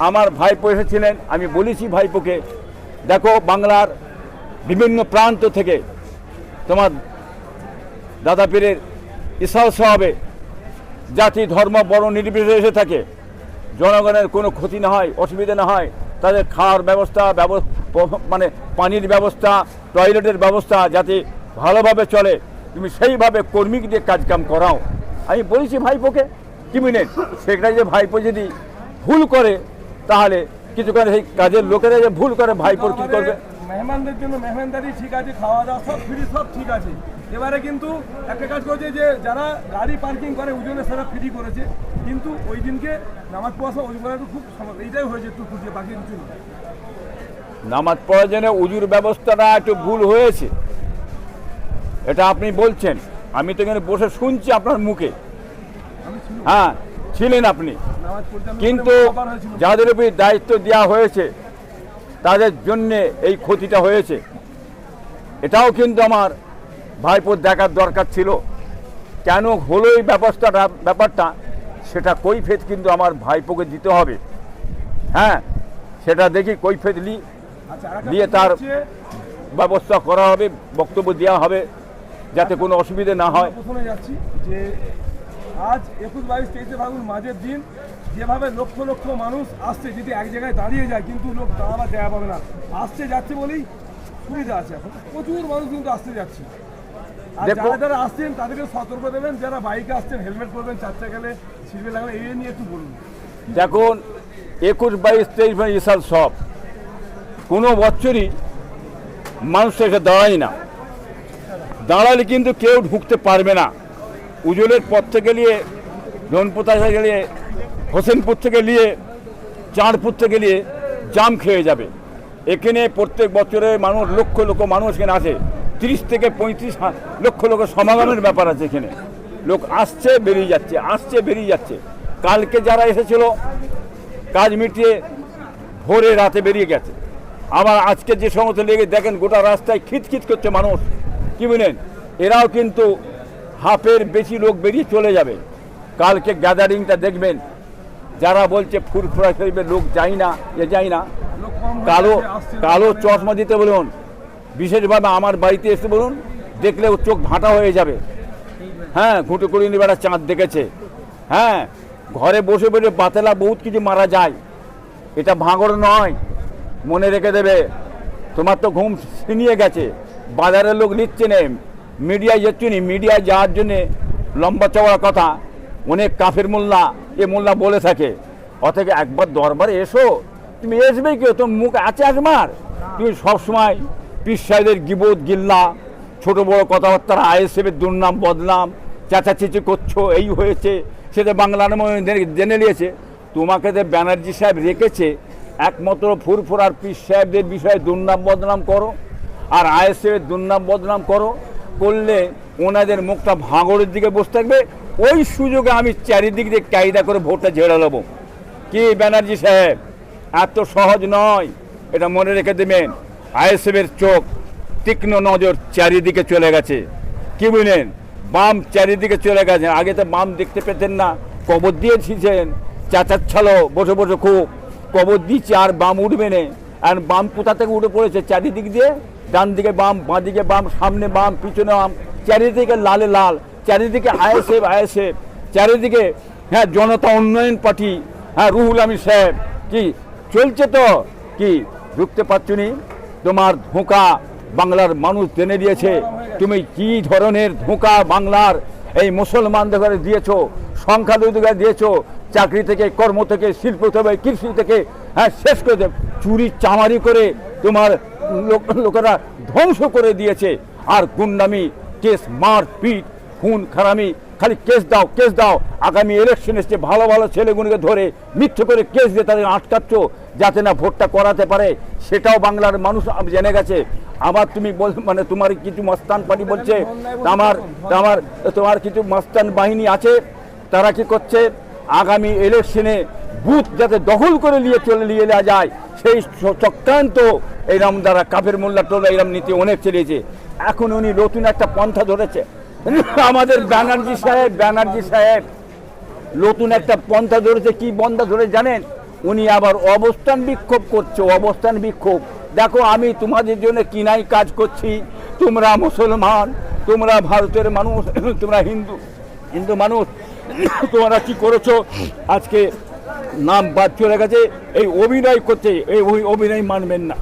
আমার ভাইপো এসেছিলেন। আমি বলেছি ভাইপোকে, দেখো বাংলার বিভিন্ন প্রান্ত থেকে তোমার দাদা পীরের ইসাল সাহাবে জাতি ধর্ম বড় নির্বিশেষে এসে থাকে, জনগণের কোনো ক্ষতি না হয়, অসুবিধা না হয়, তাদের খাওয়ার ব্যবস্থা, মানে পানির ব্যবস্থা, টয়লেটের ব্যবস্থা যাতে ভালোভাবে চলে, তুমি সেইভাবে কর্মী দিয়ে কাজকাম করাও। আমি বলেছি ভাইপোকে, কি মিনেন সেটা যে ভাইপো যদি ভুল করে তাহলে কিছু করে সেই কাজের লোকেরা যে ভুল করে ভাইপোর কী করবে? মেহমানদের জন্য মেহমানদারি ঠিক আছে, খাওয়া দাওয়া সব ফ্রি, সব ঠিক আছে। এবারে কিন্তু একটা কাজ করেছে যে যারা গাড়ি পার্কিং করে ওজনে সেটা ফ্রি করেছে, কিন্তু ওই দিনকে নামাজ পড়া ওই করা খুব সমস্যা, এইটাই হয়েছে একটু খুঁজে, বাকি কিছু না। নামাজ পড়ার জন্য উজুর ব্যবস্থাটা একটু ভুল হয়েছে, এটা আপনি বলছেন, আমি তো এখানে বসে শুনছি আপনার মুখে। হ্যাঁ ছিলেন আপনি, কিন্তু যাদের উপর দায়িত্ব দেওয়া হয়েছে তাদের জন্যে এই ক্ষতিটা হয়েছে, এটাও কিন্তু আমার ভাইপোর দেখার দরকার ছিল। কেন হলো এই ব্যাপারটা সেটা কৈফিয়ত কিন্তু আমার ভাইপোকে দিতে হবে। হ্যাঁ সেটা দেখি কৈফিয়ত দিয়ে তার ব্যবস্থা করা হবে, বক্তব্য দেওয়া হবে যাতে কোনো অসুবিধা না হয়। প্রথমে যাচ্ছি যে আজ 21, 22, 23 ফাল্গুন মাঝের দিন যেভাবে লক্ষ লক্ষ মানুষ আসছে, যদি এক জায়গায় দাঁড়িয়ে যায় কিন্তু লোক দাঁড়াবার জায়গা পাবে না, আসছে যাচ্ছে বলেই সুবিধা আছে। এখন প্রচুর মানুষ কিন্তু আসতে যাচ্ছে, আর যারা যারা আসছেন তাদেরকে সতর্ক দেবেন, যারা বাইকে আসছেন হেলমেট পরবেন, চার চাকালে সিটবেল্ট লাগাবেন, এই নিয়ে একটু বলুন। দেখুন 21, 22, 23 সাল সব কোনো বছরই মানুষ এসে দাঁড়ায় না, দাঁড়ালে কিন্তু কেউ ঢুকতে পারবে না। উজলের পথ থেকে নিয়ে ধনপুতা থেকে নিয়ে হোসেনপুর থেকে নিয়ে চাঁদপুর থেকে নিয়ে জাম খেয়ে যাবে। এখানে প্রত্যেক বছরে মানুষ লক্ষ লক্ষ মানুষ এখানে আসে, 30 থেকে 35 লক্ষ লোক সমাগমের ব্যাপার আছে। এখানে লোক আসছে বেরিয়ে যাচ্ছে, আসছে বেরিয়ে যাচ্ছে। কালকে যারা এসেছিল কাজ মিটিয়ে ভোরে রাতে বেরিয়ে গেছে, আবার আজকে যে সমস্ত লেগে দেখেন গোটা রাস্তায় খিচখিচ করছে মানুষ, কি বলেন, এরাও কিন্তু হাফের বেশি লোক বেরিয়ে চলে যাবে। কালকে গ্যাদারিংটা দেখবেন, যারা বলছে ফুরফুরা শরীফের লোক যাই না, যায় না, কালো কালো চশমা দিতে বলুন, বিশেষভাবে আমার বাড়িতে এসে বলুন, দেখলে ও চোখ ভাঁটা হয়ে যাবে। হ্যাঁ ঘুঁটে করে বেড়া চাঁদ দেখেছে। হ্যাঁ ঘরে বসে বসে বাতেলা বহুত কিছু মারা যায়, এটা ভাঙড় নয়, মনে রেখে দেবে। তোমার তো ঘুম ছিনিয়ে গেছে, বাজারের লোক নিচ্ছে না, মিডিয়ায় যাচ্ছ নি, মিডিয়ায় যাওয়ার জন্যে লম্বা চওড়া কথা অনেক কাফের মোল্লা এ মোল্লা বলে থাকে। অথচ একবার দরবারে এসো, তুমি আসবে কেউ, তোমার মুখ আছে আসমার, তুমি সবসময় পীর সাহেবের গিবত গিল্লা ছোট বড় কথাবার্তা, আইএসএফের দুর্নাম বদনাম চেঁচাচেঁচি করছো, এই হয়েছে সেটা বাংলার মধ্যে জেনে নিয়েছে। তোমাকে যে ব্যানার্জি সাহেব রেখেছে একমাত্র ফুরফুরার পীর সাহেবদের বিষয়ে দুর্নাম বদনাম করো, আর আইএসএফের দুর্নাম বদনাম করলে ওনাদের মুখটা ভাঙড়ের দিকে বসে থাকবে। ওই সুযোগে আমি চারিদিক দিয়ে কায়দা করে ভোটটা ঝেড়ে নেবো। কি ব্যানার্জি সাহেব, এত সহজ নয়, এটা মনে রেখে দেবেন। আইএসএফের চোখ তীক্ষ্ণ নজর চারিদিকে চলে গেছে, কি বুঝলেন, বাম চারিদিকে চলে গেছে। আগে তো বাম দেখতে পেতেন না, কবর দিয়েছিলেন, চাচাচ্ছালো বসে বসে খুব কবর দিচ্ছে, আর বাম উঠবে না। আর বাম কোথা থেকে উঠে পড়েছে, চারিদিক দিয়ে, ডান দিকে বাম, বাঁ দিকে বাম, সামনে বাম, পিছনে বাম, চারিদিকে লালে লাল, চারিদিকে আইএসএফ আইএসএফ, চারিদিকে হ্যাঁ জনতা উন্নয়ন পার্টি, হ্যাঁ রুহুল আমিন সাহেব, কি চলছে তো, কি ঢুকতে পারছো নি? তোমার ধোঁকা বাংলার মানুষ জেনে দিয়েছে, তুমি কি ধরনের ধোঁকা বাংলার এই মুসলমানদের ঘরে দিয়েছো, সংখ্যালঘুদের দিয়েছো, চাকরি থেকে, কর্ম থেকে, শিল্প থেকে, কৃষি থেকে, হ্যাঁ শেষ করে দেব, চুরি চামারি করে তোমার লোকেরা ধ্বংস করে দিয়েছে। আর গুন্ডামি, কেস, মার পিট, খুন খারামি, খালি কেস দাও কেস দাও। আগামী ইলেকশন এসছে, ভালো ভালো ছেলেগুলোকে ধরে মিথ্যে করে কেস দিয়ে তাদের আটকাচ্ছ যাতে না ভোটটা করাতে পারে, সেটাও বাংলার মানুষ জেনে গেছে। আবার তুমি মানে তোমার কিছু মস্তান পার্টি বলছে তোমার কিছু মস্তান বাহিনী আছে, তারা কি করছে, আগামী ইলেকশনে বুথ যাতে দখল করে নিয়ে নেওয়া যায় সেই চক্রান্ত এইরকম দ্বারা কাফের মোল্লা টোলা এইরকম নীতি অনেক চলেছে। এখন উনি নতুন একটা পন্থা ধরেছে, আমাদের ব্যানার্জি সাহেব নতুন একটা পন্থা ধরেছে। কি পন্থা ধরে জানেন? উনি আবার অবস্থান বিক্ষোভ করছে, অবস্থান বিক্ষোভ। দেখো আমি তোমাদের জন্য কি নাই কাজ করছি, তোমরা মুসলমান, তোমরা ভারতের মানুষ, তোমরা হিন্দু মানুষ, তোমরা কি করেছো? আজকে নাম বাদ চলে গেছে, এই অভিনয় করছে, এই অভিনয় মানবেন না।